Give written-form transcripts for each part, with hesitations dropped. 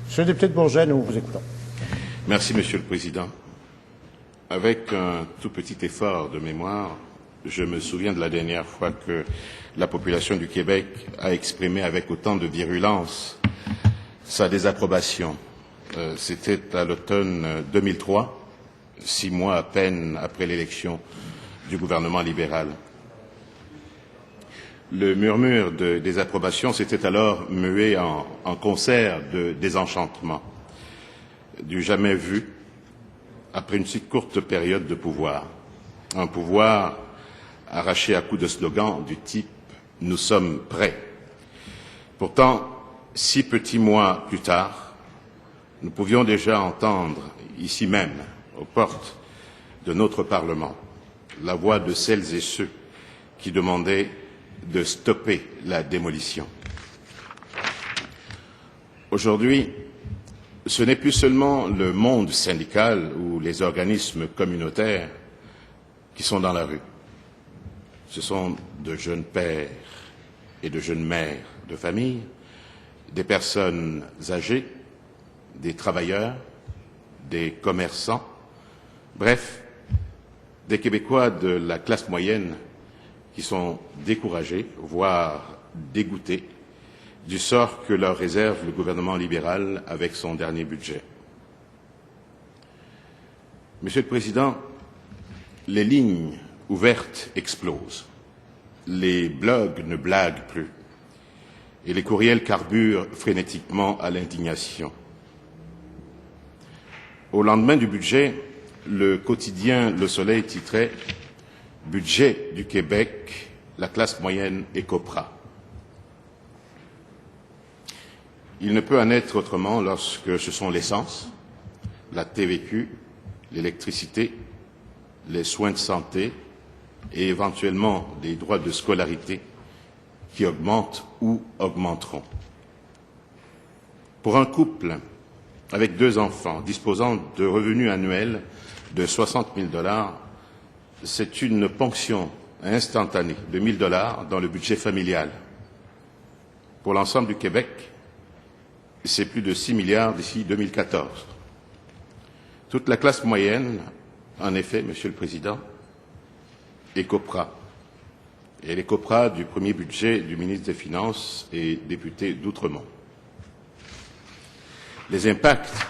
Monsieur le député de Bourget, nous vous écoutons. Merci, Monsieur le Président. Avec un tout petit effort de mémoire, je me souviens de la dernière fois que la population du Québec a exprimé avec autant de virulence sa désapprobation. C'était à l'automne 2003, 6 mois à peine après l'élection du gouvernement libéral. Le murmure de désapprobation s'était alors mué en concert de désenchantement, du jamais vu après une si courte période de pouvoir. Un pouvoir arraché à coups de slogans du type « Nous sommes prêts ». Pourtant, 6 petits mois plus tard, nous pouvions déjà entendre, ici même, aux portes de notre Parlement, la voix de celles et ceux qui demandaient de stopper la démolition. Aujourd'hui, ce n'est plus seulement le monde syndical ou les organismes communautaires qui sont dans la rue. Ce sont de jeunes pères et de jeunes mères de famille, des personnes âgées, des travailleurs, des commerçants, bref, des Québécois de la classe moyenne qui sont découragés, voire dégoûtés, du sort que leur réserve le gouvernement libéral avec son dernier budget. Monsieur le Président, les lignes ouvertes explosent, les blogs ne blaguent plus et les courriels carburent frénétiquement à l'indignation. Au lendemain du budget, le quotidien Le Soleil titrait « Budget du Québec, la classe moyenne écopera ». Il ne peut en être autrement lorsque ce sont l'essence, la TVQ, l'électricité, les soins de santé et éventuellement des droits de scolarité qui augmentent ou augmenteront. Pour un couple avec 2 enfants disposant de revenus annuels de 60 000 $, c'est une ponction instantanée de 1 000 $ dans le budget familial. Pour l'ensemble du Québec, c'est plus de 6 milliards d'ici 2014. Toute la classe moyenne, en effet, Monsieur le Président, écopera. Et elle écopera du premier budget du ministre des Finances et député d'Outremont. Les impacts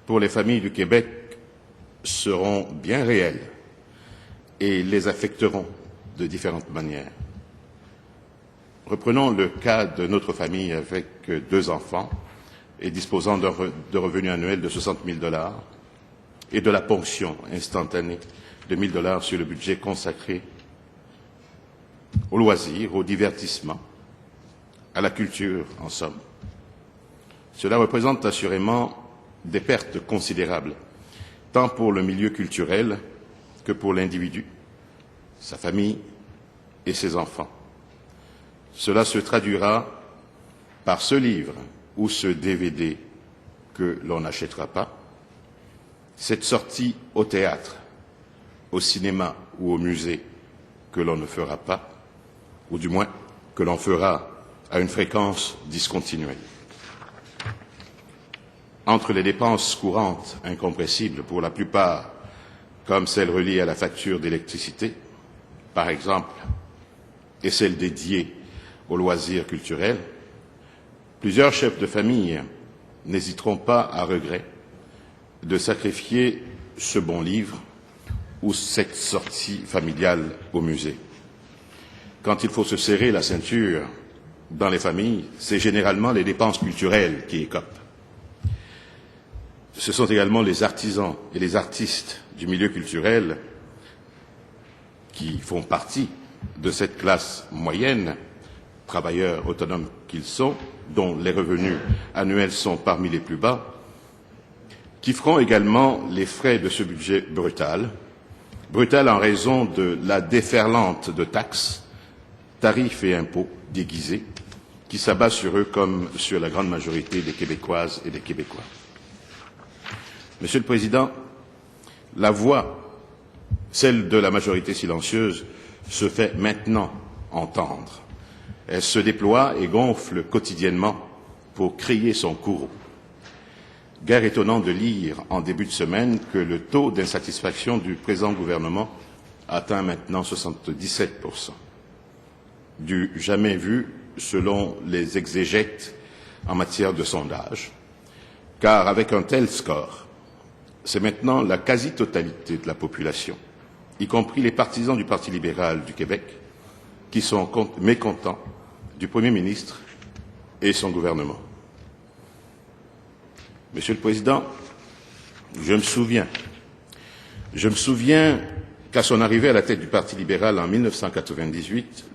pour les familles du Québec seront bien réels et les affecteront de différentes manières. Reprenons le cas de notre famille avec 2 enfants et disposant de revenus annuels de 60 000 $ et de la ponction instantanée de 1 000 $ sur le budget consacré aux loisirs, au divertissement, à la culture, en somme. Cela représente assurément des pertes considérables, tant pour le milieu culturel que pour l'individu, sa famille et ses enfants. Cela se traduira par ce livre ou ce DVD que l'on n'achètera pas, cette sortie au théâtre, au cinéma ou au musée que l'on ne fera pas, ou du moins que l'on fera à une fréquence discontinuée. Entre les dépenses courantes incompressibles pour la plupart, comme celles reliées à la facture d'électricité, par exemple, et celles dédiées aux loisirs culturels, plusieurs chefs de famille n'hésiteront pas à regret de sacrifier ce bon livre ou cette sortie familiale au musée. Quand il faut se serrer la ceinture dans les familles, c'est généralement les dépenses culturelles qui écopent. Ce sont également les artisans et les artistes du milieu culturel qui font partie de cette classe moyenne, travailleurs autonomes qu'ils sont, dont les revenus annuels sont parmi les plus bas, qui feront également les frais de ce budget brutal en raison de la déferlante de taxes, tarifs et impôts déguisés qui s'abat sur eux comme sur la grande majorité des Québécoises et des Québécois. Monsieur le Président, la voix, celle de la majorité silencieuse, se fait maintenant entendre. Elle se déploie et gonfle quotidiennement pour crier son courroux. Guère étonnant de lire en début de semaine que le taux d'insatisfaction du présent gouvernement atteint maintenant 77%, du jamais vu selon les exégètes en matière de sondage, car avec un tel score, c'est maintenant la quasi-totalité de la population, y compris les partisans du Parti libéral du Québec, qui sont mécontents du Premier ministre et son gouvernement. Monsieur le Président, je me souviens qu'à son arrivée à la tête du Parti libéral en 1998,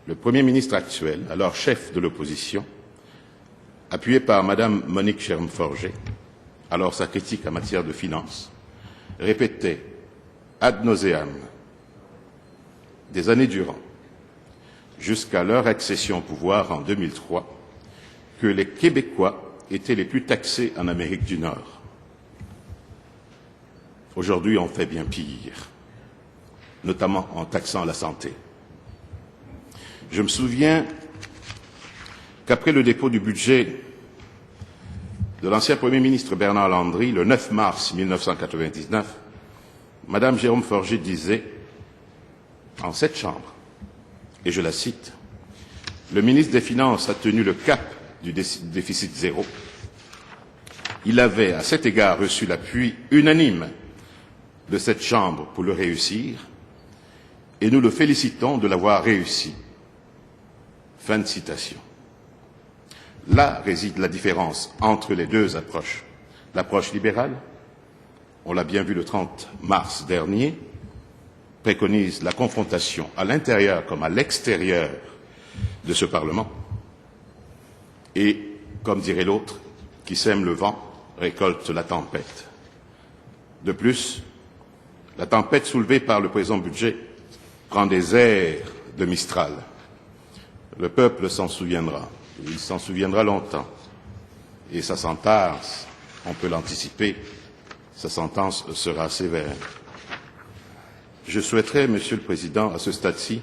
le Premier ministre actuel, alors chef de l'opposition, appuyé par Madame Monique Scherm-Forget, alors sa critique en matière de finances, répétait ad nauseam, des années durant, jusqu'à leur accession au pouvoir en 2003, que les Québécois étaient les plus taxés en Amérique du Nord. Aujourd'hui, on fait bien pire, notamment en taxant la santé. Je me souviens qu'après le dépôt du budget de l'ancien Premier ministre Bernard Landry, le 9 mars 1999, Madame Jérôme Forget disait, en cette Chambre, et je la cite, « Le ministre des Finances a tenu le cap du déficit zéro. Il avait, à cet égard, reçu l'appui unanime de cette Chambre pour le réussir, et nous le félicitons de l'avoir réussi. » Fin de citation. Là réside la différence entre les deux approches. L'approche libérale, on l'a bien vu le 30 mars dernier, préconise la confrontation à l'intérieur comme à l'extérieur de ce Parlement. Et, comme dirait l'autre, qui sème le vent récolte la tempête. De plus, la tempête soulevée par le présent budget prend des airs de Mistral. Le peuple s'en souviendra. Il s'en souviendra longtemps. Et sa sentence, on peut l'anticiper, sa sentence sera sévère. Je souhaiterais, Monsieur le Président, à ce stade-ci,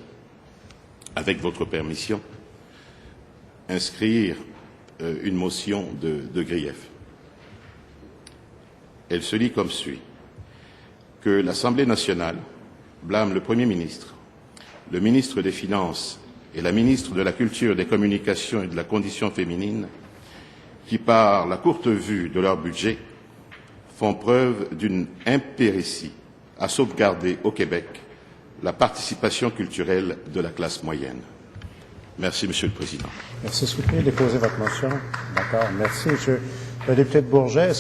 avec votre permission, inscrire une motion de grief. Elle se lit comme suit. Que l'Assemblée nationale blâme le Premier ministre, le ministre des Finances et la ministre de la Culture, des Communications et de la Condition féminine, qui, par la courte vue de leur budget, font preuve d'une impéritie à sauvegarder au Québec la participation culturelle de la classe moyenne. Merci, Monsieur le Président. Merci. Souhaitez déposer votre motion. D'accord. Merci, Monsieur le député de Bourget.